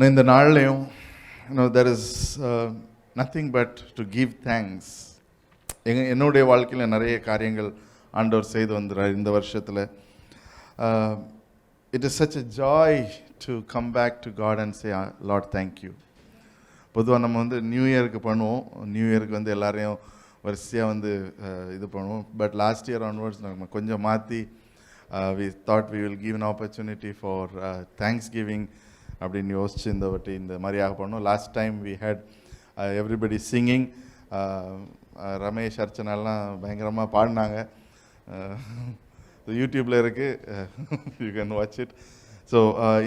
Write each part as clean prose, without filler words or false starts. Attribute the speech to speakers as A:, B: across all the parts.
A: இந்த நாள்லையும் there is nothing but to give thanks. என்னுடைய வாழ்க்கையில் நிறைய காரியங்கள் ஆண்டவர் செய்து வந்துடுறார் இந்த வருஷத்தில். It is such a joy to come back to God and say, Lord, thank you. பொதுவாக நம்ம நியூ இயருக்கு பண்ணுவோம். நியூ இயருக்கு எல்லாரையும் வரிசையாக இது பண்ணுவோம். பட் லாஸ்ட் இயர் ஆன்வர்ட்ஸ் நம்ம கொஞ்சம் மாற்றி we thought we will give an opportunity for Thanksgiving அப்படின்னு யோசிச்சு இந்த மாதிரியாக பண்ணோம். Last time we had everybody singing. Ramesh அர்ச்சனாலாம் பயங்கரமாக பாடினாங்க. யூடியூப்பில் இருக்குது, you can watch it. So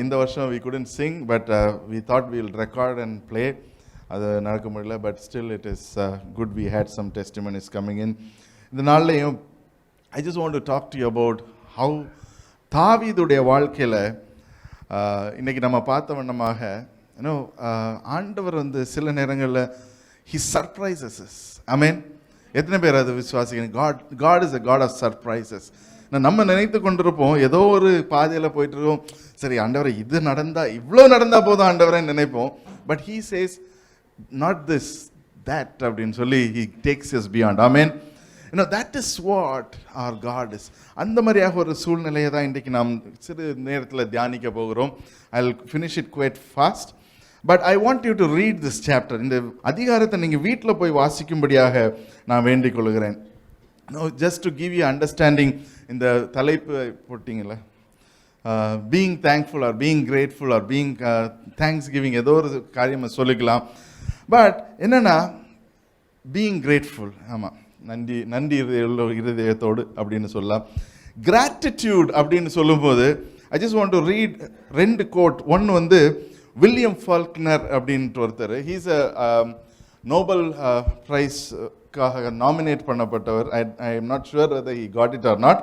A: இந்த வருஷம் we couldn't sing, but we thought we will record and play. அது நடக்க முடியல. But still it is good we had some testimonies coming in. இந்த நாள்லையும் I just want to talk to you about how தாவீதுடைய வாழ்க்கையில் இன்றைக்கி நம்ம பார்த்த வண்ணமாக ஆண்டவர் சில நேரங்களில் he surprises us. Amen. எத்தனை பேர் அது விசுவாசிக்கிறீங்க? God is a God of surprises. நம்ம நினைத்து கொண்டிருப்போம், ஏதோ ஒரு பாதையில் போயிட்டு இருக்கோம், சரி ஆண்டவரை இது இவ்வளோ நடந்தால் போதும் ஆண்டவரை நினைப்போம். But he says not this, that அப்படின்னு சொல்லி he takes us beyond. Amen. that is what our God is. அந்த மாதிரியாக ஒரு சூழ்நிலையை தான் இன்றைக்கி நாம் சிறு நேரத்தில் தியானிக்க போகிறோம். I'll finish it quite fast. But I want you to read this chapter. இந்த அதிகாரத்தை நீங்கள் வீட்டில் போய் வாசிக்கும்படியாக நான் வேண்டிக் கொள்கிறேன். Just to give you understanding, இந்த தலைப்பு போட்டிங்கள being thankful or being grateful or being thanksgiving, ஏதோ ஒரு காரியத்தை சொல்லிக்கலாம். பட் என்னென்னா being grateful, ஆமாம், நன்றி இருதயத்தோடு அப்படின்னு சொல்லலாம். gratitude அப்படின்னு சொல்லும்போது I just want to read ரெண்டு கோட். ஒன்று வில்லியம் ஃபால்க்னர் அப்படின்ட்டு ஒருத்தர், ஹீஸ் அ நோபல் ப்ரைஸ்க்காக நாமினேட் பண்ணப்பட்டவர். I am not sure whether he got it or not.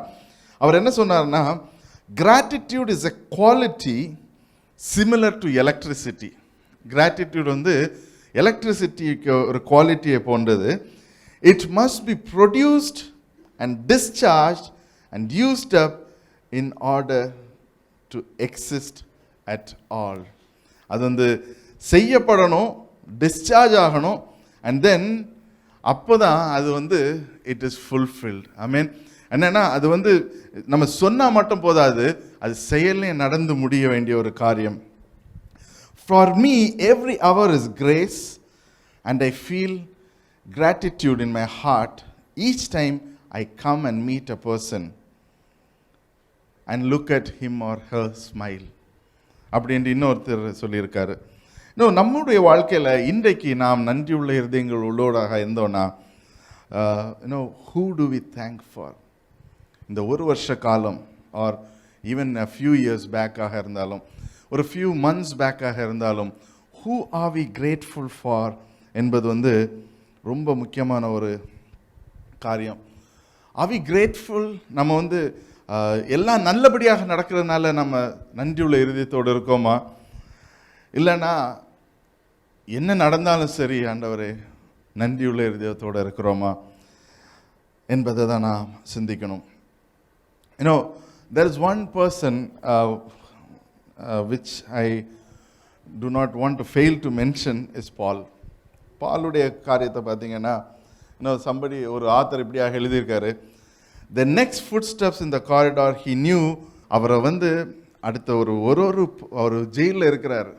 A: அவர் என்ன சொன்னார்னா, gratitude is a quality similar to electricity. gratitude எலக்ட்ரிசிட்டிக்கு ஒரு குவாலிட்டியை போன்றது. It must be produced and discharged and used up in order to exist at all. அது செய்யப்படணும், discharge ஆகணும், and then அப்போ தான் அது இட் இஸ் ஃபுல்ஃபில்ட். ஐ மீன் என்னென்னா, அது நம்ம சொன்னால் மட்டும் போதாது, அது செயலே நடந்து முடிய வேண்டிய ஒரு காரியம். For me every hour is grace and I feel gratitude in my heart each time I come and meet a person and look at him or her smile. அப்படின்ட்டு இன்னொருத்தர் சொல்லியிருக்காரு. நம்முடைய வாழ்க்கையில் இன்றைக்கு நாம் நன்றியுள்ள இருதயங்கள் உள்ளோடாக இருந்தோன்னா, who do we thank for? இந்த ஒரு வருஷ காலம் or even a few years பேக்காக இருந்தாலும், ஒரு few months பேக்காக இருந்தாலும், who are we grateful for என்பது ரொம்ப முக்கியமான ஒரு காரியம். Are we grateful? நம்ம எல்லாம் நல்லபடியாக நடக்கிறதுனால நம்ம நன்றியுள்ள இருதயத்தோடு இருக்கோமா? இல்லைன்னா என்ன நடந்தாலும் சரி ஆண்டவரே நன்றியுள்ள இருதயத்தோடு இருக்கிறோமா என்பதை தான் நான் சிந்திக்கணும். there is one person which I do not want to fail to mention is Paul. பாலுடைய காரியத்தை பார்த்தீங்கன்னா, somebody, ஒரு ஆத்தர் இப்படியாக எழுதியிருக்காரு, the next footsteps in the corridor he knew, அவரை அடுத்த ஒரு ஜெயிலில் இருக்கிறார்,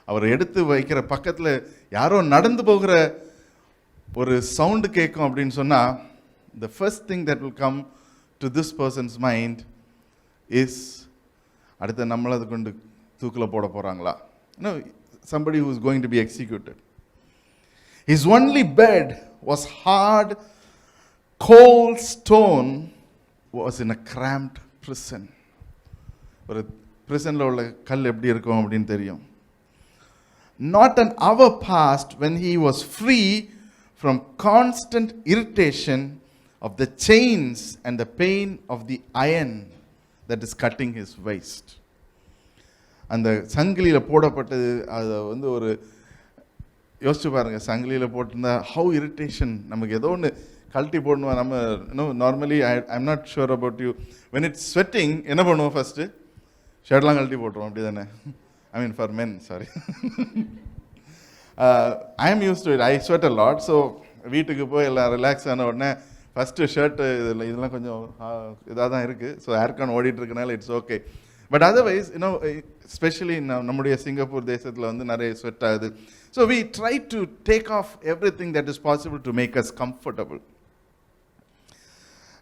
A: அவர் எடுத்து வைக்கிற பக்கத்தில் யாரோ நடந்து போகிற ஒரு சவுண்டு கேட்கும் அப்படின்னு சொன்னால், the first thing that will come to this person's mind is, அடுத்த நம்மளை அது கொண்டு தூக்கில் போட போகிறாங்களா? somebody who is going to be executed. His only bed was hard, cold stone, was in a cramped prison. ஒரு பிரிசனில் உள்ள கல் எப்படி இருக்கும் அப்படின்னு தெரியும். Not an hour passed when he was free from constant irritation of the chains and the pain of the iron that is cutting his waist. அந்த சங்கிலியில் போடப்பட்டது, அது ஒரு யோசிச்சு பாருங்கள், சங்கிலியில் போட்டிருந்தா ஹவு இரிட்டேஷன். நமக்கு ஏதோ ஒன்று கழட்டி போடணும். நம்ம normally I'm not sure about you, when it's sweating என்ன பண்ணுவோம்? ஃபஸ்ட்டு ஷர்ட்லாம் கழட்டி போட்டுருவோம், அப்படி தானே? I mean for men, sorry. I am used to it. I sweat a lot. So வீட்டுக்கு போய் எல்லாம் ரிலாக்ஸ் ஆன உடனே ஃபஸ்ட்டு ஷர்ட்டு இதெல்லாம் கொஞ்சம் இதாக தான் இருக்குது. ஸோ ஏர்கான் ஓடிட்டு இருக்கனால it's okay. But otherwise especially நம்முடைய சிங்கப்பூர் தேசத்தில் வந்து நிறைய ஸ்வெட் ஆகுது. So we try to take off everything that is possible to make us comfortable.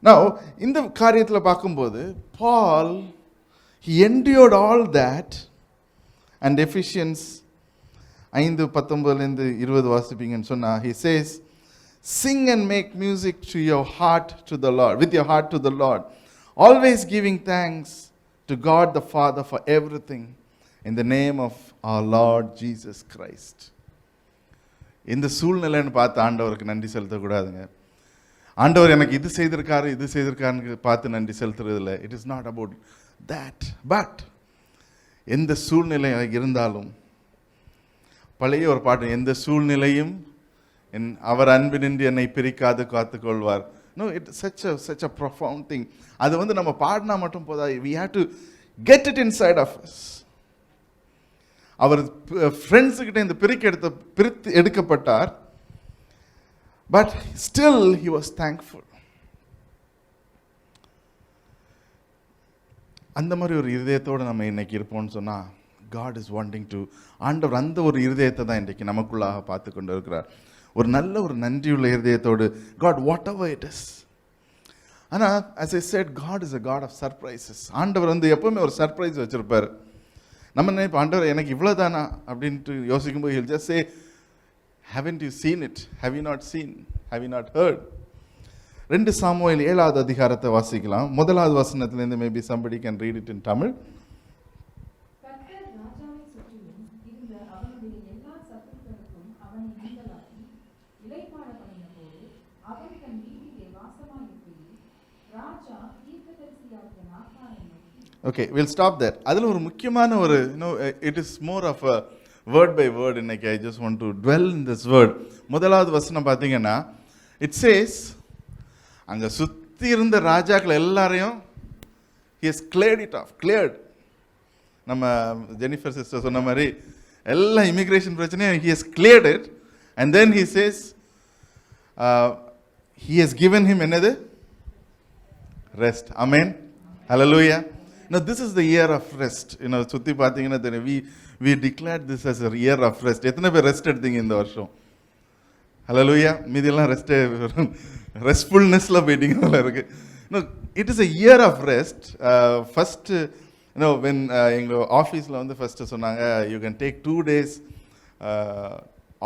A: Now, இந்த காரியத்தில் பார்க்கும்போது Paul, he endured all that, and Ephesians 5:19-20 வாசிப்பீங்கன்னு சொன்னா, he says, sing and make music to your heart to the Lord, with your heart to the Lord, always giving thanks to God the Father for everything in the name of our Lord Jesus Christ. இந்த சூழ்நிலைன்னு பார்த்து ஆண்டவருக்கு நன்றி செலுத்தக்கூடாதுங்க. ஆண்டவர் எனக்கு இது செய்திருக்காருன்னு பார்த்து நன்றி செலுத்துறதில்லை. It is not about that. But எந்த சூழ்நிலை இருந்தாலும், பழைய ஒரு பாட்டு, எந்த சூழ்நிலையும் அவர் அன்பினின்றி என்னை பிரிக்காது காத்துக்கொள்வார். No, it such a profound thing. அது வந்து நம்ம பாடினா மட்டும் போதா, we have to get it inside of us. அவர் ஃப்ரெண்ட்ஸுக்கிட்ட இந்த பிரித்து எடுக்கப்பட்டார். But still he was thankful. அந்த மாதிரி ஒரு இருதயத்தோடு நம்ம இன்னைக்கு இருப்போம்னு சொன்னால், God is wanting to, ஆண்டவர் அந்த ஒரு இருதயத்தை தான் இன்றைக்கு நமக்குள்ளாக பார்த்து கொண்டு இருக்கிறார். ஒரு நல்ல ஒரு நன்றியுள்ள இருதயத்தோடு, God whatever it is. ஆனால் as I said, God is a God of surprises. ஆண்டவர் வந்து எப்பவுமே ஒரு சர்ப்ரைஸ் வச்சிருப்பார். நம்ம நினைப்போம், ஆண்டவர் எனக்கு இவ்வளோ தானா அப்படின்ட்டு யோசிக்கும்போது he'll just say, haven't you seen it? Have you not seen? Have you not heard? 2 Samuel 7வது அதிகாரத்தை வாசிக்கலாம். முதலாவது வசனத்திலிருந்து, maybe somebody can read it in Tamil.
B: கர்த்தர் ராஜாவை சுற்றிலும் இருந்த அவனுடைய எல்லா சத்துருக்களுக்கும் அவனை நீங்களாக்கி இளைப்பாற பண்ணினபோது அவன் தன் வீட்டிலே வாசமாயிருக்கையில் ராஜா தீர்க்கதரிசியாகிய நாத்தானை நோக்கி.
A: Okay, we'll stop there. அதில் ஒரு முக்கியமான ஒரு, it is more of a word by word. இன்னைக்கு I just want to dwell in this word. முதலாவது வசனம் பார்த்தீங்கன்னா, it says, அங்கே சுற்றி இருந்த ராஜாக்கள் எல்லாரையும் he has cleared it off. cleared. நம்ம ஜெனிஃபர் சிஸ்டர் சொன்ன மாதிரி எல்லா இமிக்ரேஷன் பிரச்சனையும் he has cleared it, and then he says, he has given him என்னது? Rest. Amen. Hallelujah. Now this is the year of rest. சுற்றி பார்த்தீங்கன்னா we declared this as a year of rest. எத்தனை பேர் rest எடுத்தீங்க இந்த வருஷம்? ஹல்லேலூயா. மீதியெல்லாம் ரெஸ்ட்ஃபுல்னஸ்ல போயிட்டீங்க போல இருக்கு. It is a year of rest. First, when எங்கள் ஆஃபீஸில் வந்து ஃபஸ்ட்டு சொன்னாங்க, you can take 2 days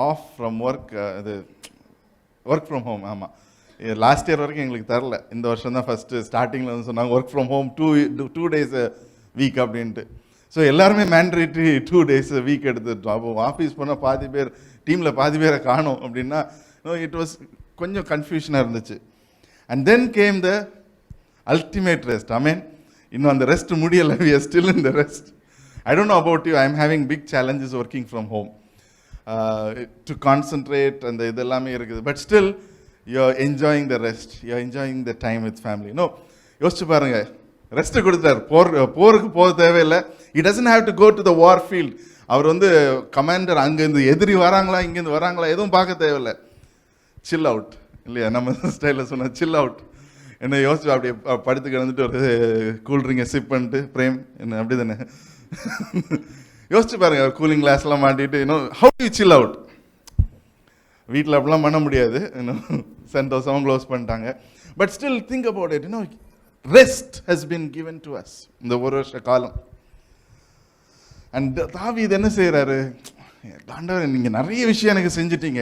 A: off from work. இது ஒர்க் ஃப்ரம் ஹோம். ஆமாம், லாஸ்ட் இயர் வரைக்கும் எங்களுக்கு தரல. இந்த வருஷம் தான் ஃபஸ்ட்டு ஸ்டார்டிங்கில் வந்து சொன்னாங்க work from home 2 days a week அப்படின்ட்டு. ஸோ எல்லாருமே மேண்டேட்ரி 2 days a week எடுத்துட்டோம். அப்போ ஆஃபீஸ் போனால் பாதி பேர், டீமில் பாதி பேரை காணும் அப்படின்னா, இட் வாஸ் கொஞ்சம் கன்ஃபியூஷனாக இருந்துச்சு. And then came the ultimate rest. I mean, இன்னும் அந்த ரெஸ்ட் முடியலை. We are still in the rest. I don't know about you, I am having big challenges working from home to concentrate. அந்த இதெல்லாமே இருக்குது. But still you are enjoying the rest, you are enjoying the time with family. யோசிச்சு பாருங்க, rest கொடுத்தார். போருக்கு போக தேவையில்லை. He doesn't have to go to the war field. அவர் வந்து கமாண்டர், அங்கேருந்து எதிரி வராங்களா இங்கேருந்து வராங்களா எதுவும் பார்க்க தேவையில்லை. சில் அவுட் இல்லையா, நம்ம ஸ்டைலில் சொன்ன சில் அவுட். என்ன யோசிச்சு அப்படியே படுத்து கிடந்துட்டு ஒரு கூல்ட்ரிங்கை சிப் பண்ணிட்டு, பிரேம் என்ன அப்படி தானே யோசிச்சு பாருங்க, கூலிங் கிளாஸ்லாம் மாட்டிட்டு, ஹவு யூ சில் அவுட். வீட்டில் அப்படிலாம் பண்ண முடியாது. சந்தோஷமாக க்ளோஸ் பண்ணிட்டாங்க. But still think about it. Rest has been given to us இந்த ஒரு வருஷ காலம். அண்ட் தாவீது என்ன செய்கிறாரு, ஆண்டவரே நீங்கள் நிறைய விஷயம் எனக்கு செஞ்சிட்டீங்க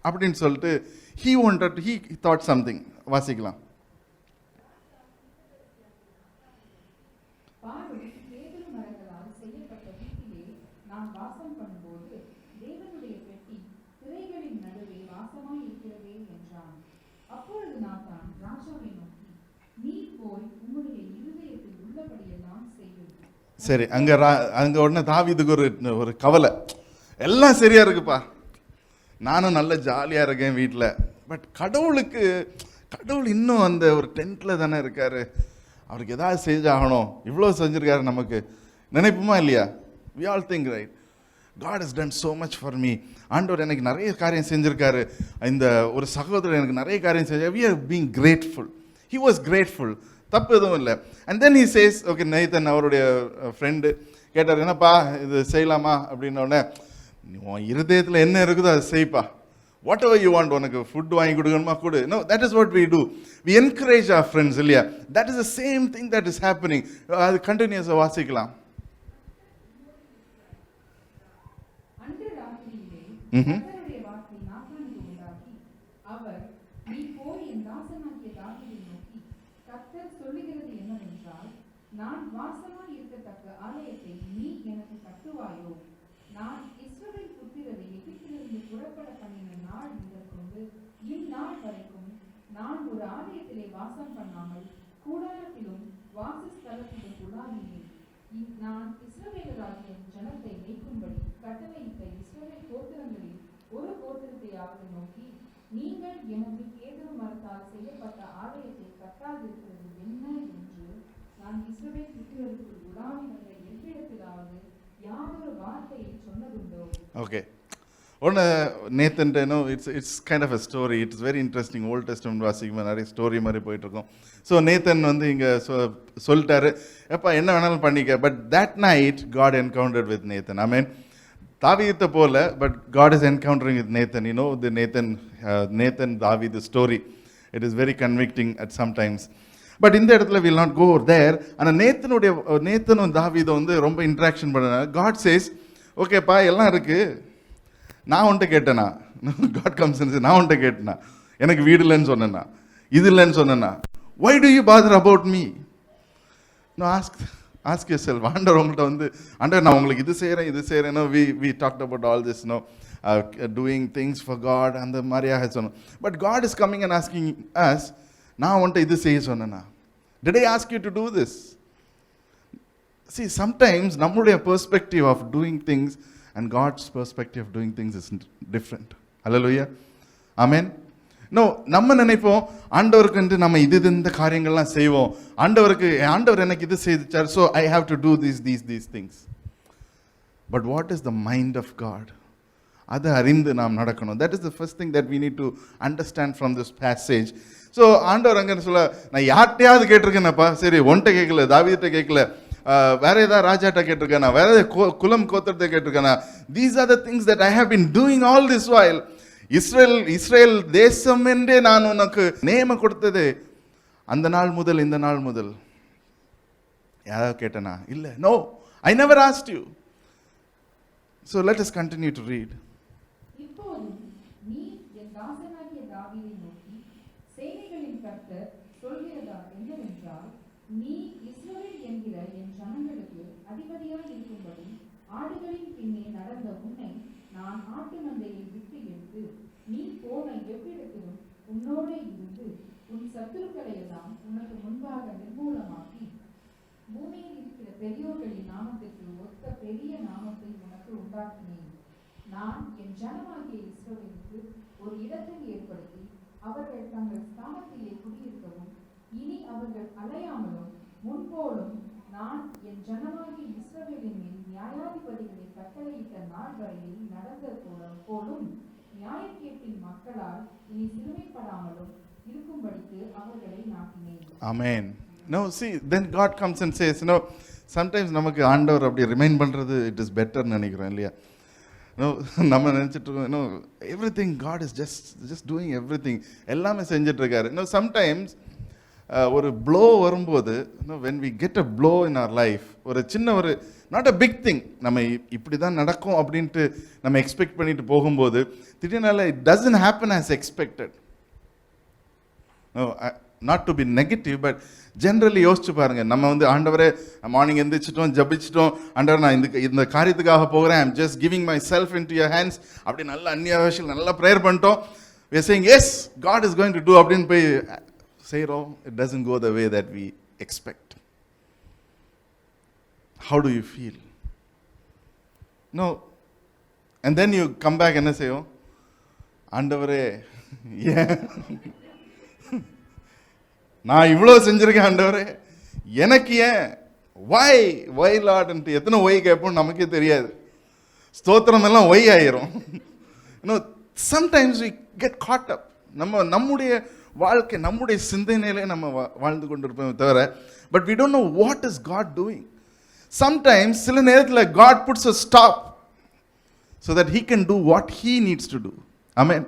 A: அப்படின்னு சொல்லிட்டு he thought something. வாசிக்கலாம். சரி, அங்கே உடனே தாவீதுக்கு ஒரு கவலை. எல்லாம் சரியா இருக்குப்பா, நானும் நல்ல ஜாலியாக இருக்கேன் வீட்டில். பட் கடவுள் இன்னும் அந்த ஒரு டென்ட்டில் தானே இருக்கார். அவருக்கு ஏதாவது செஞ்சாகணும். இவ்வளோ செஞ்சுருக்காரு நமக்கு. நினைப்புமா இல்லையா? we all think, right? God has done so much for me. ஆண்டவர் எனக்கு நிறைய காரியம் செஞ்சிருக்காரு, இந்த ஒரு சகோதரர் எனக்கு நிறைய காரியம் செஞ்சார். We are being grateful. He was grateful. தப்பு எதுவும் இல்லை. And then he says, okay, Nathan அவருடைய ஃப்ரெண்டு கேட்டார், என்னப்பா இது செய்யலாமா அப்படின்னோடனே, உன் இருதயத்தில் என்ன இருக்குதோ அதை செய்ப்பா, வாட் எவர் யூ வாண்ட், உனக்கு ஃபுட் வாங்கி கொடுக்கணுமா கொடு. No, that is what we do. We encourage our friends, இல்லையா? That is the same thing that is happening. அது கண்டினியூஸாக வாசிக்கலாம்.
B: கர்த்தருடைய வார்த்தை நாத்தானுக்கு உண்டாகி, அவர், நீ போய் என் தாசனாகிய தாவீதை நோக்கி, கர்த்தர் சொல்லுகிறது என்னவென்றால், நான் வாசமாய் இருக்கத்தக்க ஆலயத்தை நீ எனக்கு கட்டுவாயோ? நான் இஸ்ரவேல் புத்திரரை எகிப்திலிருந்து புறப்பட பண்ணின நாள் முதற்கொண்டு இந்நாள் வரைக்கும் நான் ஒரு ஆலயத்திலே வாசம் பண்ணாமல் கூடாரத்திலும் வாசஸ்தலத்திலும் உலாவினேன். நான் இஸ்ரவேலராகிய ஜனத்தை மேய்க்கும்படி கட்டளையிட்ட இஸ்ரவேல் கோத்திரங்களில் ஒரு கோத்திரத்தையாவது நோக்கி, நீங்கள் எனக்கு கேதுரு மரத்தால் செய்யப்பட்ட ஆலயத்தை கட்டாதிருக்கிறது என்ன என்று நான் இஸ்ரவேல் புத்திரருக்குள் உலாவி வந்த எவ்விடத்திலாவது யாதொரு வார்த்தையை சொன்னதுண்டோ?
A: Okay. ஒன்று Nathan, it's kind of a story. It's very interesting. Old Testament வாசிக்கும் நிறைய ஸ்டோரி மாதிரி போயிட்டுருக்கோம். ஸோ நேத்தன் இங்கே சொல்லிட்டாரு, எப்பா என்ன வேணாலும் பண்ணிக்க. But that night God encountered with Nathan. I mean, தாவீதை போல, but God is encountering with Nathan. You know the Nathan தாவீது story. It is very convicting at sometimes. But இந்த இடத்துல வில் நாட் கோ தேர். ஆனால் நேத்தனும் தாவீதும் ரொம்ப இன்ட்ராக்ஷன் பண்ணனால God chase, ஓகேப்பா எல்லாம் இருக்குது, நான் உன்ட்ட கேட்டேனா? காட் கம்ஸ் அண்ட் சேஸ், நான் உன்ட்ட கேட்டேனா? எனக்கு வீடு இல்லைன்னு சொன்னேன்னா, இது இல்லைன்னு சொன்னேன்னா, why do you bother about me? No, ask yourself. ஆண்டவர் உங்கள்கிட்ட ஆண்டவர் நான் உங்களுக்கு இது செய்கிறேன். we talked about all this, doing things for God அந்த மாதிரியாக சொன்னோம். But God is coming and asking us, நான் உன்ட்ட இது செய்ய சொன்னேனா? Did I ask you to do this? See, sometimes நம்மளுடைய perspective of doing things and God's perspective of doing things is different. Hallelujah. Amen. No, நம்ம நினைப்போம் ஆண்டவருக்கு நம்ம இந்த காரியங்கள்லாம் செய்வோம். ஆண்டவர் எனக்கு இது செய்தார், so I have to do these things. But what is the mind of God? அதை அறிந்து நாம் நடக்கணும். That is the first thing that we need to understand from this passage. So ஆண்டவர் அங்கே சொல்ல, நான் யார்கிட்டையாவது கேட்டிருக்கேனப்பா, சரி ஒன்ட்ட கேட்கல, தாவீதுட்ட கேட்கல, வேற ஏதாவது ராஜாட்ட கேட்டிருக்கேனா, வேற ஏதாவது குலம் கோத்திரத்தை கேட்டிருக்கேனா? These are the things that I have been doing all this while. Israel தேசம் என்றே நான் உனக்கு நேம கொடுத்தது அந்த நாள் முதல் இந்த நாள் முதல் யாராவது கேட்டனா? இல்லை. No, I never asked you. So let us continue to read.
B: இப்போதும் நீ என் தாசனாகிய தாவீதை நோக்கி, சேனைகளின் கர்த்தர் சொல்கிறதா என்னவென்றால், நீ இஸ்ரவேல் என்கிற என் ஜனங்களுக்கு அதிபதியாய் இருக்கும்படி ஆடுகளின் பின்னே நடந்த உன்னை நான் ஆட்டு மந்தையை விட்டு எடுத்து, நீ போன எவ்விடத்திலும் உன்னோடு இருந்து உன் சத்துருக்களை எல்லாம் உனக்கு முன்பாக நிர்மூலமாக்கி, பூமியில் இருக்கிற பெரியோர்களின் நாமத்திற்கு ஒத்த பெரிய நாமத்தை உனக்கு உண்டாக்கினேன். நான் என் ஜனமாகிய இஸ்ரவேலுக்கு ஒரு இடத்தை ஏற்படுத்தி அவர்கள் தங்கள் ஸ்தானத்திலே குடியிருக்கவும், இனி அவர்கள் அலையாமலும் முன்போலும் நான் என் ஜனமாகிய இஸ்ரவேலின் மேல் நியாயாதிபதிகளை கட்டளையிட்ட நாள் வரையில் நடந்த போலும் நியாயக்கேட்டின் மக்களால் இனி சிறுமைப்படாமலும் இருக்கும்படிக்கு அவர்களை நாட்டினேன்.
A: Amen. No, see, then God comes and says, sometimes நமக்கு ஆண்டவர் அப்படி ரிமைண்ட் பண்ணுறது இட் இஸ் பெட்டர்னு நினைக்கிறோம், இல்லையா? நம்ம நினச்சிட்டு இருக்கோம், everything God is just doing everything, எல்லாமே செஞ்சிட்ருக்காரு. சம்டைம்ஸ் ஒரு ப்ளோ வரும்போது, when we get a blow in our life, ஒரு சின்ன நாட் அ பிக் திங், நம்ம இப்படி தான் நடக்கும் அப்படின்ட்டு நம்ம எக்ஸ்பெக்ட் பண்ணிட்டு போகும்போது திடீர்னால it doesn't happen as expected. Not to be negative, but generally யோசிச்சு பாருங்க. நம்ம ஆண்டவரே மார்னிங் எந்திரிச்சிட்டோம், ஜபிச்சிட்டோம், ஆண்டவர் நான் இந்த காரியத்துக்காக போகிறேன், I'm just giving my self in to your hands, அப்படி நல்ல அந்நியாவசியம் நல்லா ப்ரேயர் பண்ணிட்டோம், we are saying yes, God is going to do அப்படின்னு போய் செய்கிறோம். It doesn't go the way that we expect. How do you feel? No. And then you come back and say, ஆண்டவரே ஏன் நான் இவ்வளோ செஞ்சிருக்கேன், ஆண்டவரே எனக்கு ஏன் why லார்ட்ன்ட்டு எத்தனை ஒய் கேட்போம் நமக்கே தெரியாது. ஸ்தோத்திரம் எல்லாம் ஒய் ஆயிரும். Sometimes we get caught up. நம்முடைய வாழ்க்கை நம்முடைய சிந்தனையிலே நம்ம வாழ்ந்து கொண்டிருப்போமே தவிர, but we don't know what is God doing. Sometimes சில நேரத்தில் God puts a stop so that he can do what he needs to do. Amen.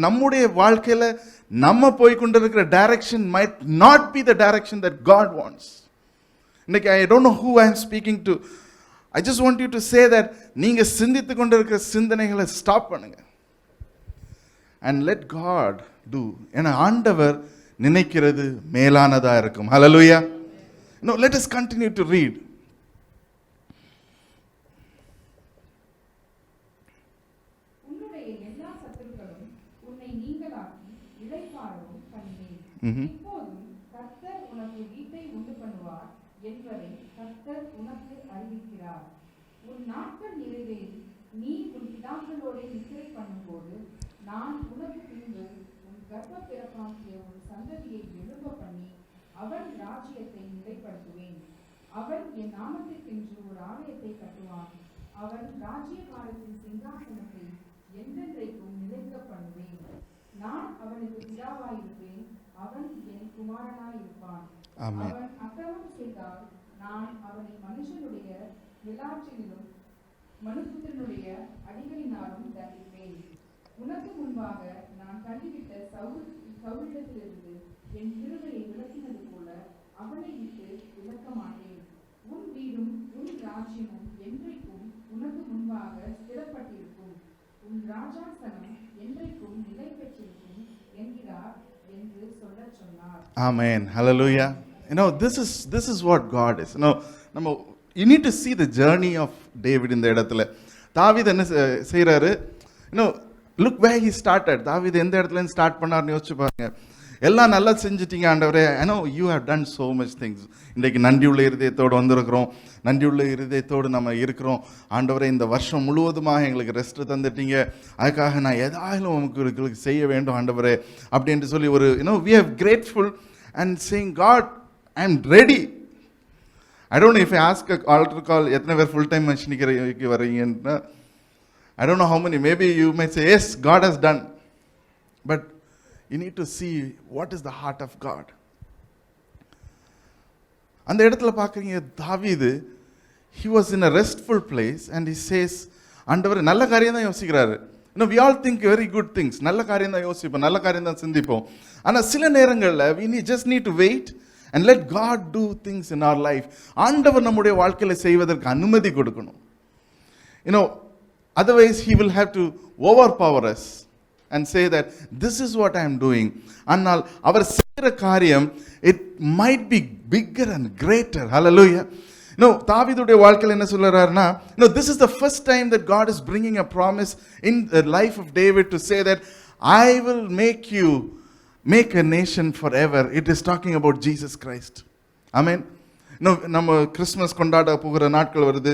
A: நம்முடைய வாழ்க்கையில நம்ம போய் கொண்டிருக்கிற direction might not be the direction that God wants. இன்னைக்கு I don't know who I am speaking to. I just want you to say that நீங்க சிந்தித்து கொண்டிருக்கிற சிந்தனைகளை ஸ்டாப் பண்ணுங்க and let God do. ஏன்னா ஆண்டவர் நினைக்கிறது மேலானதா இருக்கும். Hallelujah. No, let us continue to read.
B: உன்னுடைய எல்லா சத்துருக்களும் உன்னை நீங்களாக்கி இளைப்பாறவும் பண்ணினேன். இப்போதும் கர்த்தர் உனக்கு வீட்டை உண்டு பண்ணுவார் என்பதை கர்த்தர் உனக்கு அறிவிக்கிறார். உன் நாட்கள் நிறைவேறி நீ உன் பிதாக்களோடு நித்திரை பண்ணும்போது நான் உனக்கு பின்பு உன் கர்ப்ப பிறப்பாகிய உன் சந்ததியை எழும்ப பண்ணி அவன் ராஜ்யத்தை நிலைப்படுத்துவேன். அவன் என் நாமத்திற்கென்று ஒரு ஆலயத்தை கட்டுவான். அவன் ராஜ்யகாலத்தின் சிங்காசனத்தை என்றென்றைக்கும் நிலைக்க பண்ணுவேன். நான் அவனுக்கு பிதாவாயிருப்பேன், அவன் என் குமாரனாயிருப்பான். அவன் அக்கிரமம் செய்தால் நான் அவனை மனுஷனுடைய விளாற்றிலும் மனுபுத்திரனுடைய அடிகளினாலும் தண்டிப்பேன். உனக்கு முன்பாக நான் தள்ளிவிட்ட சவுலிடத்திலிருந்து என் கிருபையை விலக்கினது போல அவனை விட்டு விலக்க மாட்டேன். உன் வீடும் உன் ராஜ்யமும் என்றைக்கும் உனக்கு முன்பாக ஸ்திரப்பட்டிருக்கும். உன் ராஜாசனம் என்றைக்கும் நிலை பெற்றிருக்கும் என்கிறார் என்று சொல்லச் சொன்னார்.
A: Amen. Hallelujah. This is what God is. You need to see the journey of David in the இடத்துல. தாவீது என்ன செய்றாரு? Look where he started. தாவீது எந்த இடத்துல இருந்து ஸ்டார்ட் பண்ணார்னு யோசிச்சு பாருங்க. எல்லாம் நல்லா செஞ்சிட்டீங்க ஆண்டவரே. I know you have done so much things. இன்றைக்கு நன்றியுள்ள இருதயத்தோடு வந்திருக்கிறோம். நன்றியுள்ள இருதயத்தோடு நம்ம இருக்கிறோம். ஆண்டவரே இந்த வருஷம் முழுவதுமாக எங்களுக்கு ரெஸ்ட் தந்துட்டீங்க. அதுக்காக நான் ஏதாயிலும் உங்களுக்கு செய்ய வேண்டும் ஆண்டவரே அப்படின்ட்டு சொல்லி ஒரு we are grateful and saying God I am ready. I don't know if I ask a altar call எத்தனை பேர் full time மிஷனரிக்கு வரீங்கன்னா, I don't know how many. Maybe you might say yes, God has done. But you need to see what is the heart of God. அந்த இடத்துல பார்க்குறீங்க தாவீது, he was in a restful place and he says, ஆண்டவர் நல்ல காரியம் தான் யோசிக்கிறாரு. we all think very good things. நல்ல காரியம் தான் யோசிப்போம், நல்ல காரியம் தான் சிந்திப்போம். ஆனால் சில நேரங்களில் we just need to wait and let God do things in our life. ஆண்டவர் நம்முடைய வாழ்க்கையில் செய்வதற்கு அனுமதி கொடுக்கணும். Otherwise he will have to overpower us and say that this is what I am doing. ஆனால் அவர் செய்கிற காரியம் it might be bigger and greater. Hallelujah. தாவீதுடைய வாழ்க்கையில் என்ன சொல்றாருன்னா, this is the first time that God is bringing a promise in the life of David to say that I will make a nation forever. It is talking about Jesus Christ. Amen. நம்ம Christmas கொண்டாட போகிற நாட்கள் வருது.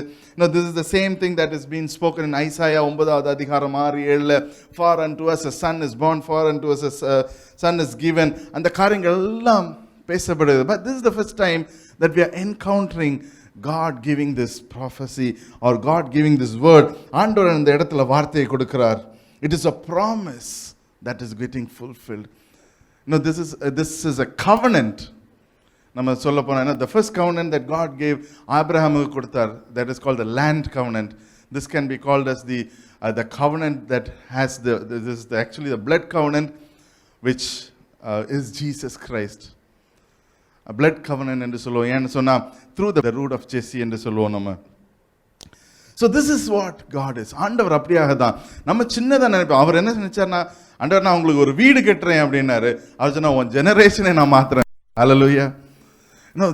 A: This is the same thing that is being spoken in Isaiah 9th அதிகாரம் 6-7. For unto us a son is born, for unto us a son is given. அந்த காரியங்கள் எல்லாம் பேசப்படுது. But this is the first time that we are encountering God giving this prophecy or God giving this word. ஆண்டவர் அந்த இடத்துல வார்த்தையை கொடுக்கிறார். It is a promise that is getting fulfilled. This is a covenant. நம்ம சொல்ல போனா the first covenant that God gave ஆபிரகாமுக்கு கொடுத்தார், that is called the land covenant. This can be called as the covenant that has this is actually the blood covenant, which is Jesus Christ. A blood covenant என்று சொல்லுவோம். ஏன்னு சொன்னா through the root of Jesse என்று சொல்லுவோம் நம்ம. So this is what God is. ஆண்டவர் அப்படியாக தான். நம்ம சின்னதாக நினைப்போம். அவர் என்ன நினைச்சார்னா, ஆண்டவர் நான் உங்களுக்கு ஒரு வீடு கட்டுறேன் அப்படின்னாரு. அவர் சொன்னா உன் ஜெனரேஷனை நான் மாத்துறேன். Hallelujah.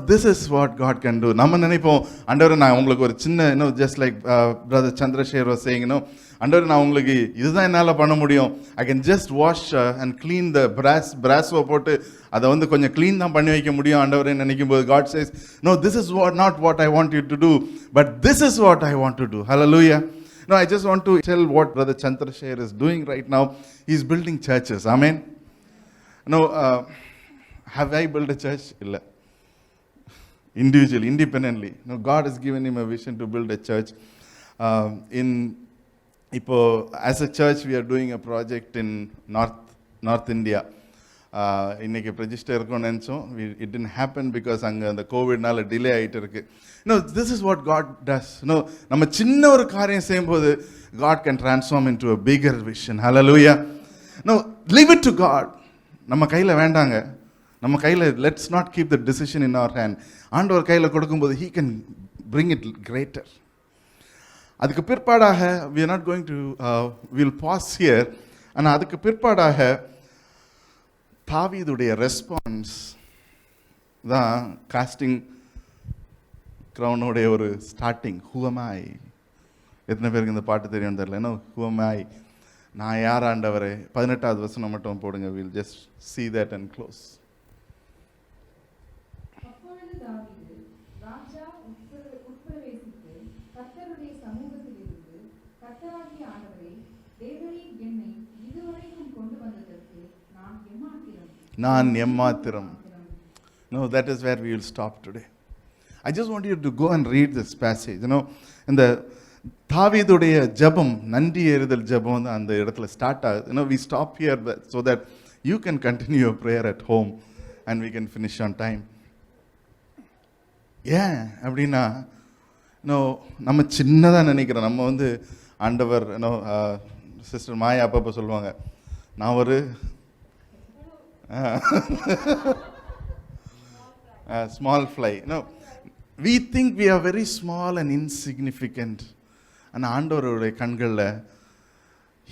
A: This is what God can do. நம்ம நினைப்போம் ஆண்டவரே நான் உங்களுக்கு ஒரு சின்ன just like brother Chandrasekhar was saying, ஆண்டவரே நான் உங்களுக்கு இதுதான் என்னால் பண்ண முடியும். I can just wash and clean the brass போட்டு அதை கொஞ்சம் க்ளீன் தான் பண்ணி வைக்க முடியும் ஆண்டவரே நினைக்கும் போது God says, no, this is not what I want you to do, but this is what I want to do. Hallelujah. I just want to tell what brother Chandrasekhar is doing right now. He's building churches. Amen. Have I built a church? இல்லை. individually, independently. No, God has given him a vision to build a church. As a church, we are doing a project in North India. இன்னைக்கு ப்ரெஜிஸ்டர் இருக்கும்னு நினச்சோம். It didn't happen because அங்கே அந்த கோவிட்னால delay ஆகிட்டு இருக்கு. This is what God does. நம்ம சின்ன ஒரு காரியம் செய்யும்போது God can transform into a bigger vision. Hallelujah. Leave it to God. நம்ம கையில் வேண்டாங்க. நம்ம கையில் let's not keep the decision in our hand. ஆண்டவர் கையில் கொடுக்கும்போது he can bring it greater. அதுக்கு பிற்பாடாக we are not going to we'll pause here. ஆனால் அதுக்கு பிற்பாடாக தாவீதுடைய ரெஸ்பான்ஸ் தான் காஸ்டிங் க்ரௌனுடைய ஒரு ஸ்டார்டிங். Who am I? எத்தனை பேருக்கு இந்த பாட்டு தெரியும் தெரியல. Who am I? நான் யார் ஆண்டவரே? 18வது வசனம் மட்டும் போடுங்க. We'll just see that and close.
B: அப்பொழுது தாவீது ராஜா உட்பிரவேசித்து கர்த்தருடைய சமூகத்திலிருந்து, கர்த்தராகிய ஆண்டவரே, தேவரீர் என்னை இதுவரைக்கும் கொண்டு வந்ததற்கு நான் எம்மாத்திரம். No, that is where we will stop today. I just want you to go and read this passage. இந்த தாவீதுடைய ஜெபம், நன்றி ஏறுதல் ஜெபம் அந்த இடத்துல ஸ்டார்ட் ஆகுது. We stop here so that you can continue your prayer at home and we can finish on time. ஏன் அப்படின்னா நம்ம சின்னதாக நினைக்கிறோம். நம்ம ஆண்டவர் சிஸ்டர் மாயா அப்பப்போ சொல்லுவாங்க, நான் ஒரு small fly. We think we are very small and insignificant. And ஆண்டவருடைய கண்களில்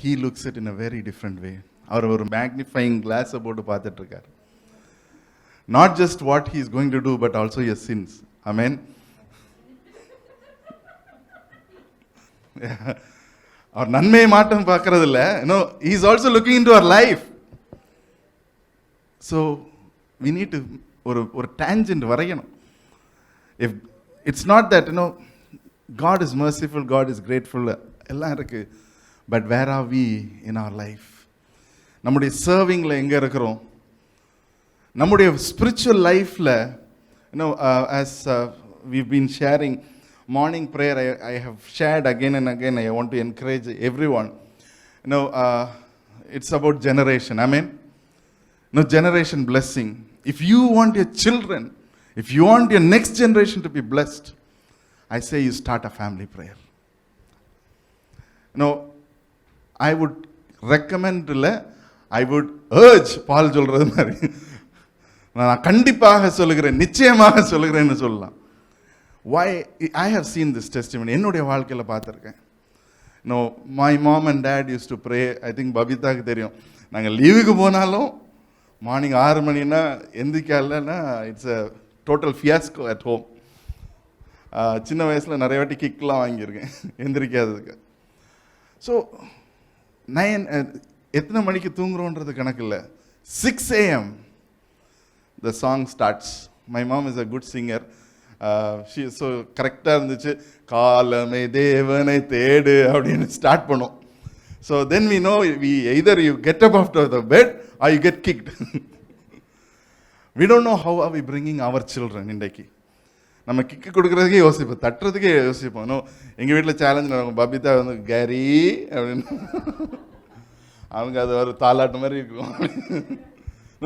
B: he looks it in a very different way. அவர் ஒரு மேக்னிஃபைங் கிளாஸை போட்டு பார்த்துட்டு இருக்கார். Not just what he is going to do, but also your sins. Amen. அவர் நன்மையை மாட்டம் பார்க்கறது இல்லை. He is also looking into our life. So we need to ஒரு tangent வரையணும். If it's not that God is merciful, God is grateful, எல்லாம் இருக்கு, but where are we in our life? நம்முடைய சர்விங்ல எங்க இருக்கிறோம்? நம்முடைய ஸ்பிரிச்சுவல் லைஃப்ல as we've been sharing morning prayer, I have shared again and again. I want to encourage everyone. It's about generation. Amen. Generation blessing. If you want your children, if you want your next generation to be blessed, I say you start a family prayer. I would recommend, I would urge, Paul சொல்றது மாதிரி நான் கண்டிப்பாக சொல்லுகிறேன், நிச்சயமாக சொல்லுகிறேன்னு சொல்லலாம். Why? I have seen this testimony. என்னுடைய வாழ்க்கையில் பார்த்துருக்கேன். My mom and dad used to pray. I think பபிதாக்கு தெரியும். நாங்கள் லீவுக்கு போனாலும் மார்னிங் 6 மணினா எந்திரிக்கலன்னா it's a total fiasco at home. சின்ன வயசில் நிறைய வாட்டி கிக்லாம் வாங்கியிருக்கேன் எந்திரிக்காததுக்கு. ஸோ 9 எத்தனை மணிக்கு தூங்குறோன்றது கணக்கு இல்லை. 6 AM the song starts. My mom is a good singer. She is so கரெக்டாக இருந்துச்சு. காலமே தேவனை தேடு அப்படின்னு ஸ்டார்ட் பண்ணோம். So then we know either you get up after the bed or you get kicked. We don't know how are we bringing our children இன்றைக்கு. நம்ம kick கொடுக்குறதுக்கே யோசிப்போம், தட்டுறதுக்கே யோசிப்போம். எங்கள் வீட்டில் சேலஞ்ச் நடக்கும். பபிதா கேரி அப்படின்னு அவங்க அது ஒரு தாலாட்டு மாதிரி இருக்கும்.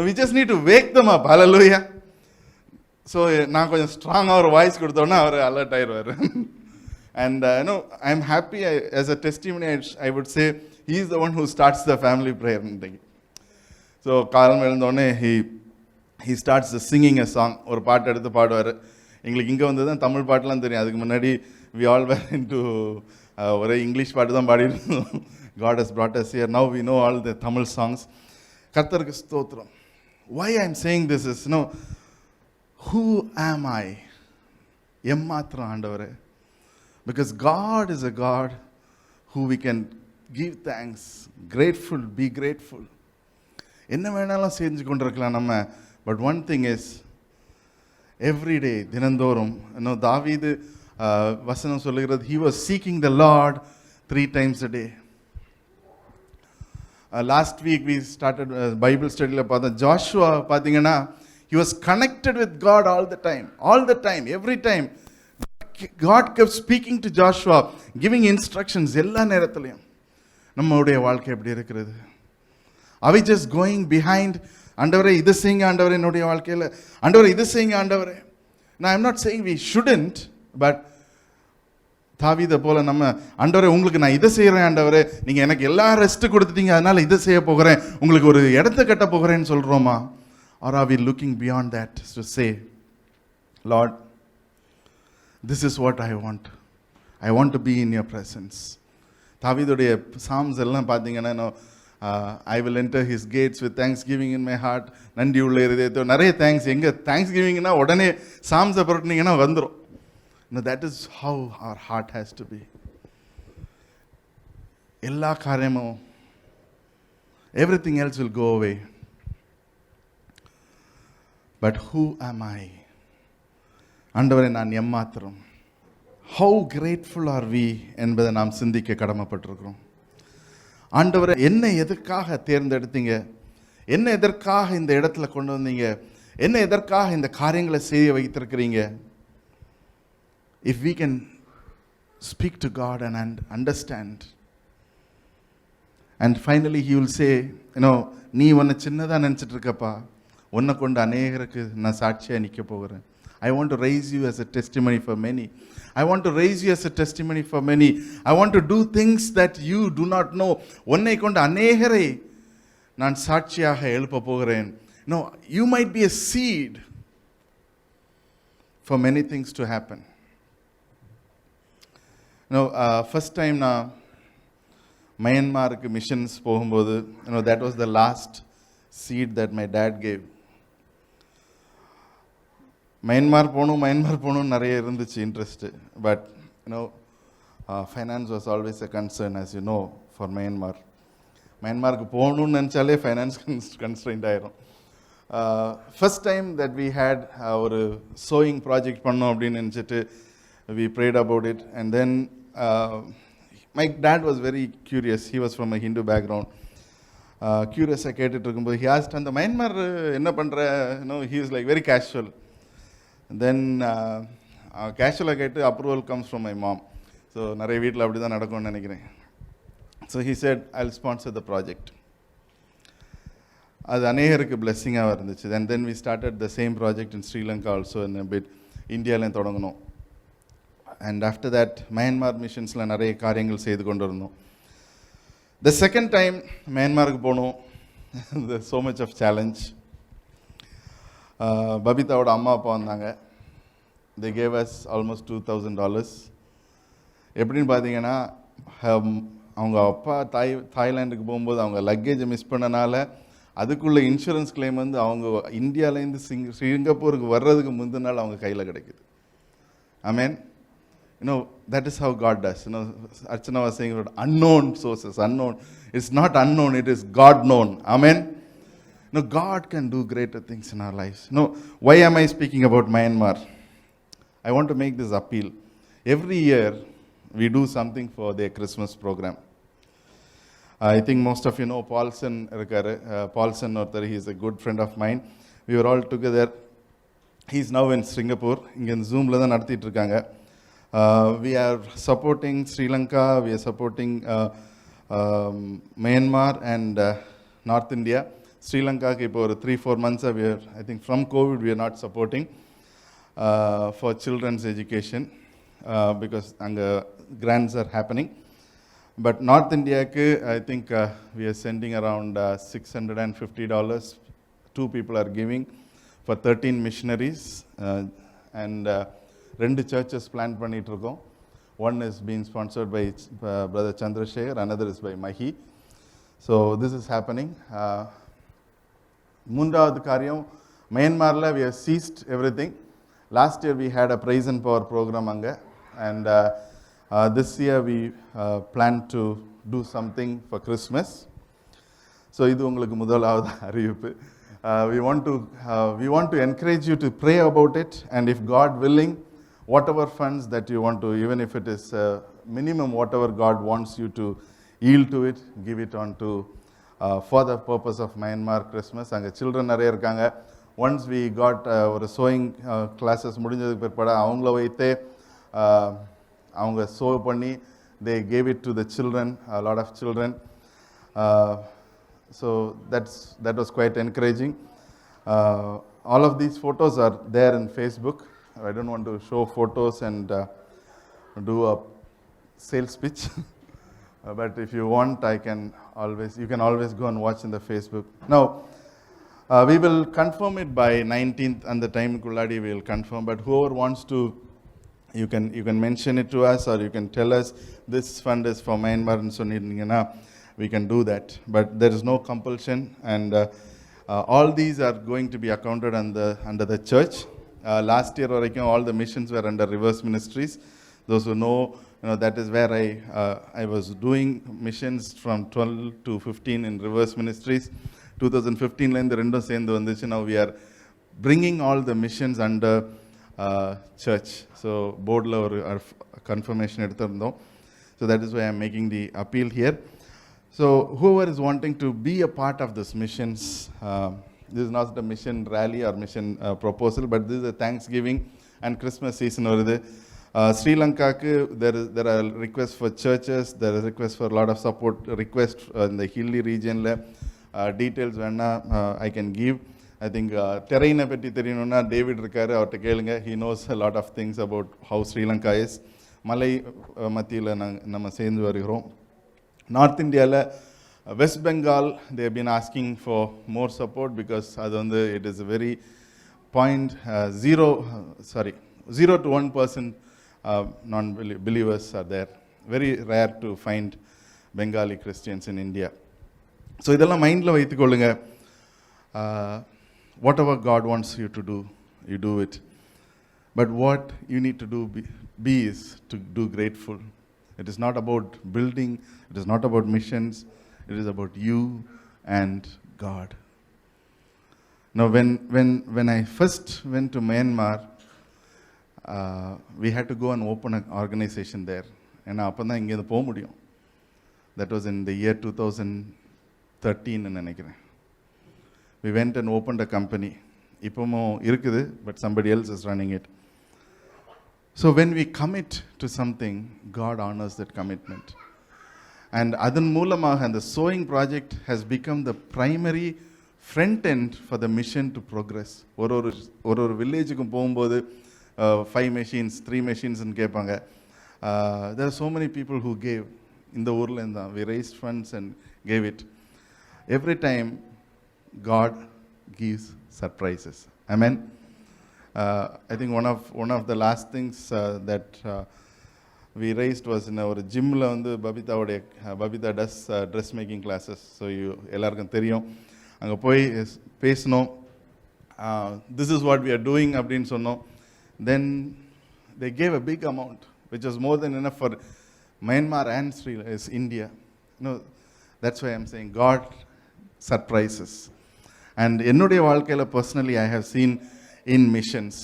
B: We just need to wake them up. Hallelujah. So நான் கொஞ்சம் ஸ்ட்ராங்காக ஒரு வாய்ஸ் கொடுத்தோன்னா அவர் அலர்ட் ஆயிடுவார். And I'm happy as a testimony. I would say he is the one who starts the family prayer. So காலம் எழுந்தோடனே he starts singing a song. ஒரு பாட்டு எடுத்து பாடுவார். எங்களுக்கு இங்கே வந்து தான் தமிழ் பாட்டுலாம் தெரியும். அதுக்கு முன்னாடி we all were into ஒரே இங்கிலீஷ் பாட்டு தான் பாடிருந்தோம். God has brought us here. Now we know all the Tamil songs. கர்த்தருக்கு ஸ்தோத்திரம். Why I'm saying this is, who am I? எம்மாத்திரம் ஆண்டவரே. Because God is a God who we can give thanks, grateful, be grateful. என்ன வேணாலும் செஞ்சு கொண்டிருக்கலாம் நம்ம. But one thing is, every day, தினந்தோறும், தாவீது வசனம் சொல்லுகிறது, he was seeking the Lord 3 times a day. Last week we started Bible study. Joshua, பார்த்தீங்கன்னா,
A: He was connected with God all the time, every time. God kept speaking to Joshua, giving instructions எல்லா நேரத்திலையும். நம்மளுடைய வாழ்க்கை எப்படி இருக்கிறது? Are we just going behind, ஆண்டவரே இது செய்யுங்க ஆண்டவரே என்னுடைய வாழ்க்கையில், ஆண்டவரே இது செய்யுங்க ஆண்டவரே? Now I'm not saying we shouldn't, but தாவீதை போல நம்ம ஆண்டவரே உங்களுக்கு நான் இதை செய்கிறேன் ஆண்டவரே, நீங்கள் எனக்கு எல்லா ரெஸ்ட்டு கொடுத்துட்டீங்க அதனால் இதை செய்ய போகிறேன், உங்களுக்கு ஒரு இடத்த கட்ட போகிறேன்னு சொல்கிறோமா? Or are we looking beyond that to say, Lord, this is what I want. I want to be in your presence. தாவீதுடைய சாம்ஸ் எல்லாம் பார்த்தீங்கன்னா, I will enter his gates with thanksgiving in my heart. நன்றி உள்ள இருதயத்தோட நிறைய thanks. எங்கே thanks கிவிங்னா உடனே சாம்ஸை புரட்டினீங்கன்னா வந்துடும். No, that is how our heart has to be. எல்லா காரியமும், everything else will go away. But who am I? ஆண்டவரே நான் எம்மாத்திரம். How grateful are we என்பதை நாம் சிந்திக்க கடமைப்பட்டிருக்கிறோம். ஆண்டவரே என்னை எதற்காக தேர்ந்தெடுத்தீங்க, என்ன எதற்காக இந்த இடத்துல கொண்டு வந்தீங்க, என்ன எதற்காக இந்த காரியங்களை செய்ய வைத்திருக்கிறீங்க? If we can speak to God and understand, and finally he will say, நீ உன்னை சின்னதாக நினச்சிட்டு இருக்கப்பா, உன்னை கொண்டு அநேகருக்கு நான் சாட்சியாக நிற்க போகிறேன். I want to raise you as a testimony for many. I want to raise you as a testimony for many. I want to do things that you do not know. உன்னை கொண்டு அநேகரை நான் சாட்சியாக எழுப்ப போகிறேன். You might be a seed for many things to happen. First time நான் மயன்மாருக்கு missions போகும்போது, that was the last seed that my dad gave. Myanmar போகணும் நிறைய இருந்துச்சு interest. But finance was always a concern, as you know, for மயன்மாருக்கு போகணுன்னு நினச்சாலே finance constraint ஆயிரும். First time that we had ஒரு சோயிங் ப்ராஜெக்ட் பண்ணோம் அப்படின்னு நினச்சிட்டு we prayed about it, and then my dad was very curious. He was from a Hindu background. Curious-ஆக கேட்டுட்டு இருக்கும்போது he asked, அந்த மயன்மார் என்ன பண்ணுற? he was like very casual. Then கேஷுவலாக கேட்டு approval comes from my mom. So நிறைய வீட்டில் அப்படி தான் நடக்கும்னு நினைக்கிறேன். So he said, I'll sponsor the project. அது அநேகருக்கு பிளெஸ்ஸிங்காக இருந்துச்சு. Then we started the same project in Sri Lanka also in a bit. இந்தியாவிலையும் தொடங்கணும். And after that, மயன்மார் மிஷன்ஸில் நிறைய காரியங்கள் செய்து கொண்டு இருந்தோம். The second time மயன்மாருக்கு போனோம். There's so much of challenge. பபிதாவோட அம்மா அப்பா வந்தாங்க. They gave us almost $2,000. எப்படின்னு பார்த்தீங்கன்னா, அவங்க அப்பா தாய்லாண்டுக்கு போகும்போது அவங்க லக்கேஜை மிஸ் பண்ணனால அதுக்குள்ள இன்சூரன்ஸ் கிளைம் வந்து அவங்க இந்தியாவிலேருந்து சிங்கப்பூருக்கு வர்றதுக்கு முந்தின நாள் அவங்க கையில் கிடைக்குது. Amen. That is how God does. Archana was saying about unknown sources. Unknown. It's not unknown, it is God known. Amen. God can do greater things in our lives. Why am I speaking about Myanmar? I want to make this appeal. Every year, we do something for their Christmas program. I think most of you know Paulson. Paulson, he is a good friend of mine. We were all together. He is now in Singapore. In Zoom, we are supporting Sri Lanka. We are supporting Myanmar and North India. Sri Lanka, for 3-4 months, we are, I think from COVID, we are not supporting for children's education because grants are happening. But North India, I think we are sending around $650. 2 people are giving for 13 missionaries and 2 churches planned பண்ணிட்டு இருக்கோம். One is being sponsored by Brother Chandrasekhar, another is by Mahi. So this is happening. மூன்றாவது காரியம், மயன்மாரில் we have ceased everything. Last year we had a praise and power program அங்கே, and this year we plan to do something for Christmas. So இது உங்களுக்கு முதலாவது அறிவிப்பு. We want to encourage you to pray about it, and if God willing, whatever funds that you want to, even if it is minimum whatever God wants you to yield to it, give it on to for the purpose of Myanmar Christmas. அங்கே children நிறைய இருக்காங்க. Once we got ஒரு sewing classes முடிஞ்சதுக்கு பிற்பாடு அவங்கள வைத்தே அவங்க sew பண்ணி they gave it to the children, a lot of children. So that was quite encouraging. All of these photos are there in Facebook. I don't want to show photos and do a sales pitch. But if you want, you can always go and watch in the Facebook. Now, we will confirm it by 19th, and the time kulladi we will confirm. But whoever wants to, you can mention it to us, or you can tell us this fund is for Myanmar and so we can do that. But there is no compulsion, and all these are going to be accounted under the church. Last year, all the missions were under Reverse Ministries. Those who know, that is where I was doing missions from 12 to 15 in Reverse Ministries. 2015 ல ரெண்டும் சேர்ந்து வந்துச்சு. Now we are bringing all the missions under church. So boardல ஒரு confirmation எடுத்திருந்தோம். So that is why I am making the appeal here. So whoever is wanting to be a part of this missions, this is not a mission rally or mission proposal, but this is a Thanksgiving and Christmas season வருது. Sri Lanka, there are requests for churches, there is requests for a lot of support, requests in the hilly region. Details I can give. I think terrain பற்றி தெரியணும்னா David இருக்காரு, அவர்கிட்ட கேளுங்க. He knows a lot of things about how Sri Lanka is. மலை மத்தியில் நம்ம சேர்ந்து வருகிறோம். நார்த் இந்தியாவில் west Bengal they have been asking for more support because அது வந்து it is a very 0 to 1% non-believers are there. Very rare to find Bengali Christians in India. So இதெல்லாம் மைண்டில் வைத்துக்கொள்ளுங்க. Whatever God wants you to do, you do it. But what you need to do be is to do grateful. It is not about building, it is not about missions, it is about you and God. Now when I first went to Myanmar, we had to go and open an organization there. ஏன்னா அப்போ தான் இங்கேருந்து போக முடியும். That was in the year 2013 நினைக்கிறேன். We went and opened a company. இப்போவும் இருக்குது, but somebody else is running it. So when we commit to something, God honors that commitment. And அதன் மூலமாக அந்த sewing project has become the primary front end for the mission to progress. ஒரு வில்லேஜுக்கும் போகும்போது 5 machines, 3 machines ன்னு கேட்பாங்க. There are so many people who gave. இந்த ஊரில் இருந்தால் we raised funds and gave it. Every time God gives surprises. Amen. I think one of the last things that we raised was in our gymல வந்து Babita does dressmaking classes. So எல்லாருக்கும் தெரியும். அங்கே போய் பேசணும். This is what we are doing அப்படின்னு சொன்னோம். Then they gave a big amount, which was more than enough for Myanmar and India. That's why I'm saying God surprises. And என்னுடைய வாழ்க்கையில் personally I have seen in missions,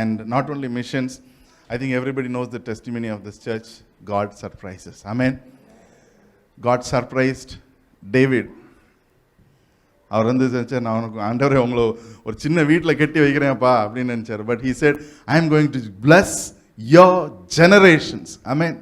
A: and not only missions, I think everybody knows the testimony of this church. God surprises. Amen. God surprised David. அவர் வந்து நினச்சார், நான் உனக்கு ஆண்டவரே உங்களை ஒரு சின்ன வீட்டில் கட்டி வைக்கிறேன்ப்பா அப்படின்னு நினச்சார். But he said, I am going to bless your generations. Amen.